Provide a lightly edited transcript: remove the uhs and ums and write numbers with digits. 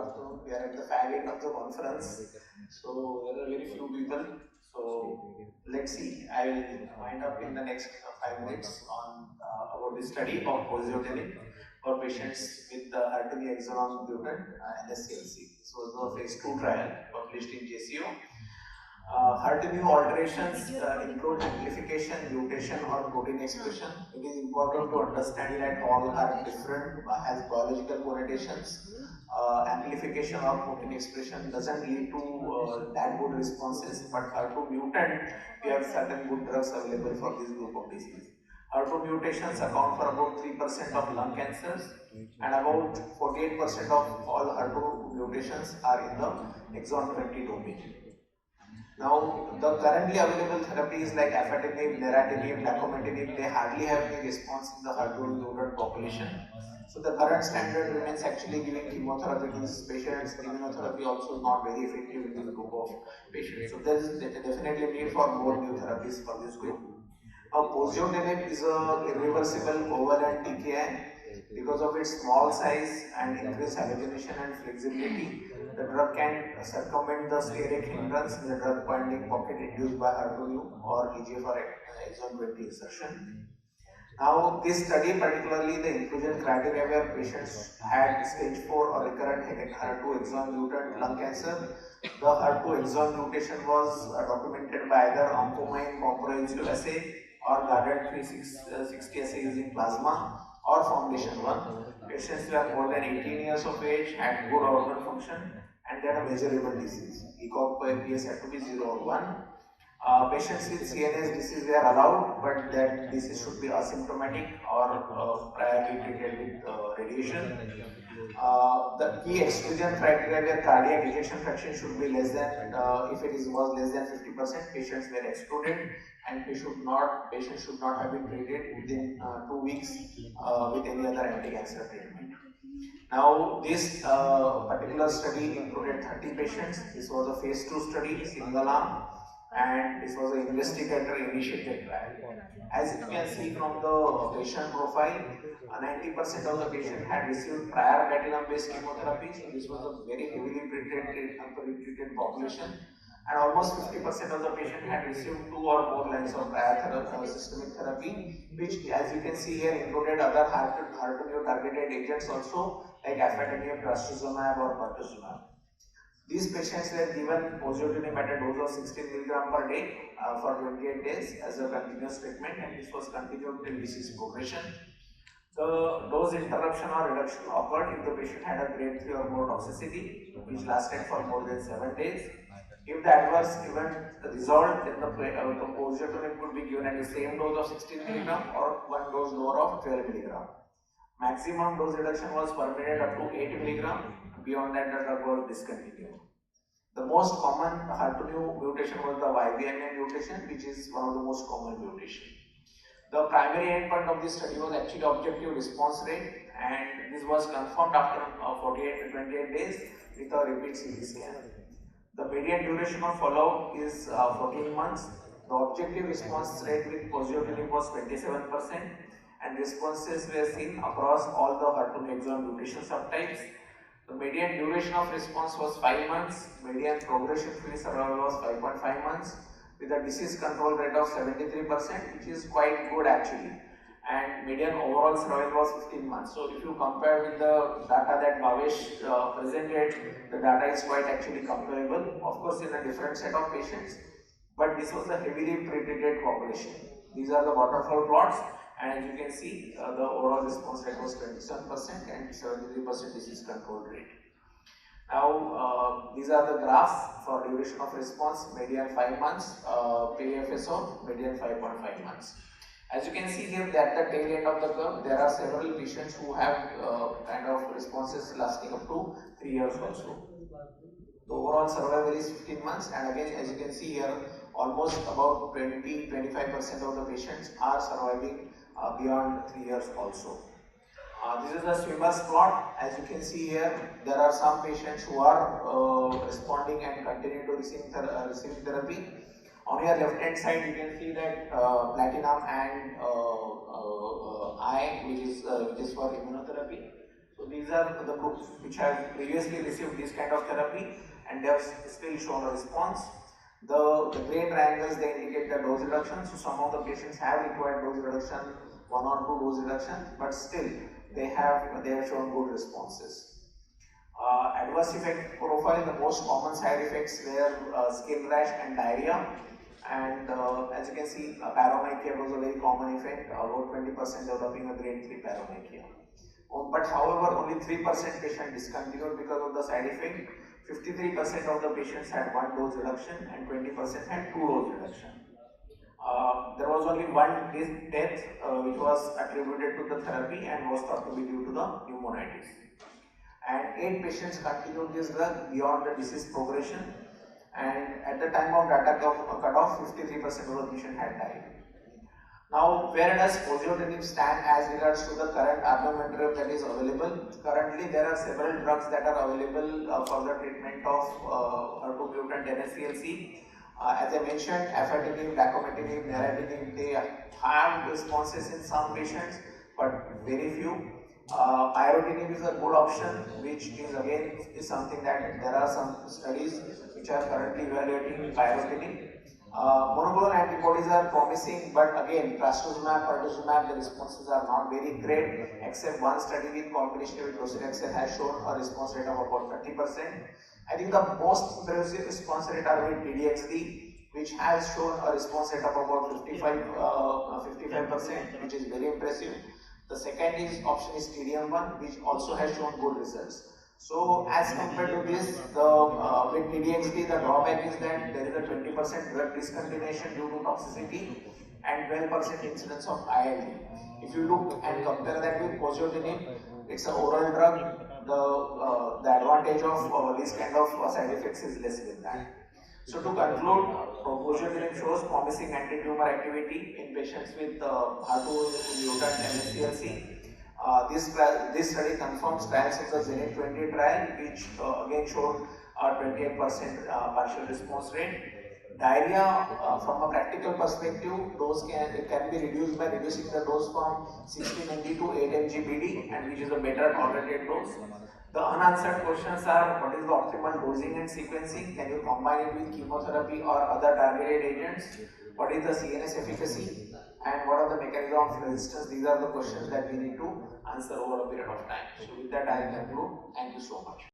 afternoon. We are at the fag end of the conference, so there are very few people. So let's see. I will wind up in the next 5 minutes on about the study of Poziotinib for patients with the HER2 exon mutant NSCLC. This was the phase 2 trial published in JCO. HER2 alterations include amplification, mutation, or protein expression. It is important to understand that all are different, has biological connotations. Amplification or protein expression doesn't lead to that good responses, but HER2 mutant, we have certain good drugs available for this group of disease. HER2 mutations account for about 3% of lung cancers, and about 48% of all HER2 mutations are in the exon 20 domain. Now, the currently available therapies like afatinib, neratinib, lacometinib, they hardly have any response in the HER2 mutant population. So the current standard remains actually giving chemotherapy to these patients. Immunotherapy also is not very effective in this group of patients. So there is definitely need for more new therapies for this group. Now, poziotinib is a irreversible covalent TKI. Because of its small size and increased halogenation and flexibility, the drug can circumvent the steric hindrance in the drug binding pocket induced by HER2 or EGFR exon 20 insertion. Now, this study, particularly the inclusion criteria where patients had stage 4 or recurrent HER2 exon mutant lung cancer, the HER2 exon mutation was documented by either oncomine comprehensive assay or Guarded 360 assay using plasma or Foundation 1. Patients were more than 18 years of age, had good organ function, and they had a measurable disease. ECOG per PS had to be 0 or 1. Patients with CNS disease were allowed, but that disease should be asymptomatic or priorly treated with radiation. The key exclusion criteria where cardiac ejection fraction should be less than, if it was less than 50%, patients were excluded, and patients should not have been treated within 2 weeks with any other anti-cancer treatment. Now, this particular study included 30 patients. This was a phase 2 study, single arm, and this was an investigator-initiated trial. As you can see from the patient profile, 90% of the patient had received prior platinum-based chemotherapy. So this was a very heavily pretreated population, and almost 50% of the patient had received 2 or more lines of prior systemic therapy, which, as you can see here, included other HER2 targeted agents also, like afatinib, trastuzumab, or pertuzumab. These patients were given poziotinib at a dose of 16 mg per day for 28 days as a continuous treatment, and this was continued till disease progression. The dose interruption or reduction occurred if the patient had a grade 3 or more toxicity, which lasted for more than 7 days. If the adverse event resolved, then the poziotinib could be given at the same dose of 16 mg or one dose lower of 12 mg. Maximum dose reduction was permitted up to 8 mg. Beyond that, the drug was discontinued. The most common HER2 mutation was the YVMA mutation, which is one of the most common mutations. The primary endpoint of this study was actually objective response rate, and this was confirmed after 48 to 28 days with a repeat CT scan. The median duration of follow-up is 14 months. The objective response rate with poziotinib was 27%, and responses were seen across all the HER2 exon mutation subtypes. The median duration of response was 5 months, median progression-free survival was 5.5 months, with a disease control rate of 73%, which is quite good actually, and median overall survival was 15 months. So if you compare with the data that Bhavesh presented, the data is quite actually comparable, of course in a different set of patients, but this was a heavily pretreated population. These are the waterfall plots, and as you can see, the overall response rate was 27% and 73% disease control rate. Now, these are the graphs for duration of response, median 5 months, PFSO, median 5.5 months. As you can see here, at the tail end of the curve, there are several patients who have kind of responses lasting up to 3 years also. The overall survival is 15 months, and again, as you can see here, almost about 20-25% of the patients are surviving beyond 3 years also. This is the swimmer's plot. As you can see here, there are some patients who are responding and continue to receiving therapy. On your left hand side, you can see that platinum and I, which is for immunotherapy. So So these are the groups which have previously received this kind of therapy and they have still shown a response. The gray triangles, they indicate the dose reduction. So some of the patients have required dose reduction, 1 or 2 dose reductions, but still they have shown good responses. Adverse effect profile, the most common side effects were skin rash and diarrhea, and as you can see, paronychia was a very common effect, about 20% developing a grade 3 paronychia. But however, only 3% patient discontinued because of the side effect. 53% of the patients had 1 dose reduction and 20% had 2 dose reduction. There was only 1 death which was attributed to the therapy and was thought to be due to the pneumonitis. And 8 patients continued this drug beyond the disease progression, and at the time of data cutoff, 53% of the patients had died. Now, where does Poziotinib stand as regards to the current armamentarium that is available? Currently, there are several drugs that are available for the treatment of HER2 mutant NSCLC. As I mentioned, afatinib, dacometinib, neratinib, they have responses in some patients, but very few. Pyrotinib is a good option, which is again something that there are some studies which are currently evaluating pyrotinib. Monoclonal antibodies are promising, but again, trastuzumab, pertuzumab, the responses are not very great, except one study with combination with docetaxel has shown a response rate of about 30%. I think the most impressive response rate are with DDXD, which has shown a response rate of about 55%, which is very impressive. The second option is TDM1, which also has shown good results. So as compared to this, with TDXD, the drawback is that there is a 20% drug discontinuation due to toxicity and 12% incidence of ILD. If you look and compare that with Poziotinib, it's an oral drug. The advantage of this kind of side effects is less with that. So to conclude, Poziotinib shows promising anti-tumor activity in patients with HER2 mutant NSCLC. This study confirms trials of the Zenith 20 trial, which again showed a 28% partial response rate. Diarrhea, from a practical perspective, it can be reduced by reducing the dose from 16 mg to 8 mg BD, and which is a better tolerated dose. The unanswered questions are: what is the optimal dosing and sequencing? Can you combine it with chemotherapy or other targeted agents? What is the CNS efficacy? And what are the mechanisms of resistance? These are the questions that we need to answer over a period of time. So with that, I conclude. Thank you so much.